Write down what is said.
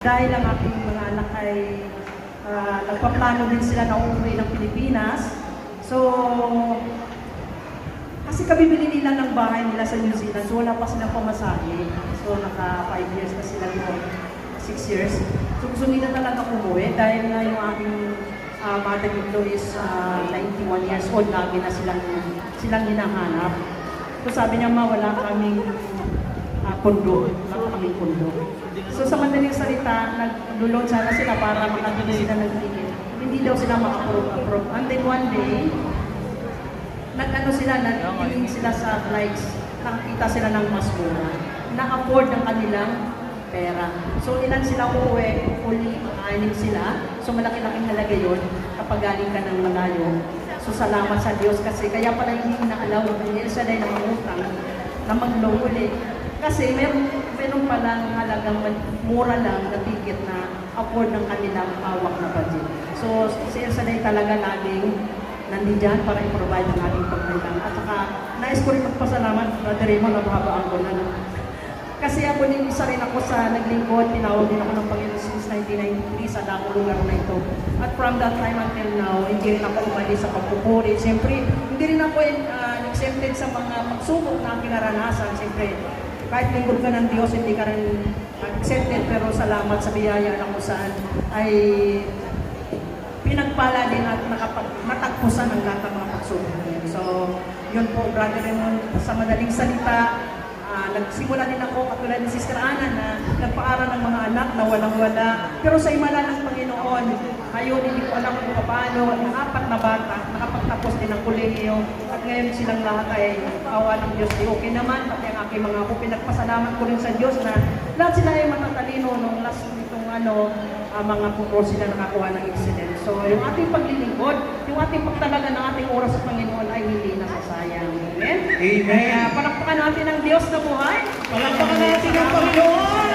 dahil ang aking mga anak ay nagpaplano din sila na umuwi ng Pilipinas. So, kasi kabibili nila ng bahay nila sa New Zealand, so wala pa silang pamasahe. So, naka 5 years na sila doon, 6 years. So, gusto nila talaga umuwi dahil na yung aking mother-in-law is 91 years old, lagi na silang hinahanap. So, sabi niya, ma, wala kaming pundo. Wala kaming pundo. So, sa madaling salita, nag-loan sana sila para makabili sila ng ticket. Hindi daw sila maka-approve. And then one day, nagtingin sila sa flights, nakakita sila ng mas mura, na-afford ng kanilang pera. So, ilan sila uuwi, uli, 6 sila. So, malaki-laking halaga yun kapag galing ka ng malayo. So, salamat sa Diyos kasi kaya pala hindi na-allow ng Elsa dahil na mangutang na mag-loan uli. Kasi meron palang halagang mura lang na ticket na afford ng kanilang hawak na budget. So, si Elsa dahil talaga laging nandiyan para i-provide ang ating pagkailangan. At saka, nais ko rin magpasalamat, Brother Raymond, nabahabaan ko na. Kasi ako din, isa rin ako sa naglingkod, tinawag din ako ng Panginoon since 1993 sa dakong lugar na ito. At from that time until now, hindi rin ako umalis sa pagpupuri. Siyempre, hindi rin ako exempted sa mga pagsubok na aking naranasan. Siyempre, kahit lingkod ka ng Diyos, hindi ka rin accepted, pero salamat sa biyaya na kung saan ay pinagpala din at natagpusan ang lahat ng mga pagsubok. So, yun po, Brother Raymond, sa madaling salita, nagsimula din ako, katulad ni Sister Ana, na nagpaaral ng mga anak na walang-wala. Pero sa imala ng Panginoon, ngayon hindi ko alam kung paano, yung 4 na bata, nakapagtapos din ng kolehiyo, at ngayon silang lahat ay awa ng Diyos. Di okay naman, pati ang aking mga apo, pinagpasalamat ko rin sa Diyos na lahat sila ay matatalino nung last nitong mga pupro sila nakakuha ng incident. So, yung ating paglilingkod, yung ating pagtalaga ng ating oras sa Panginoon ay hindi nasasayang. Amen? Amen. Kaya palakpakan natin ang Diyos na buhay. Palakpakan natin ang Panginoon.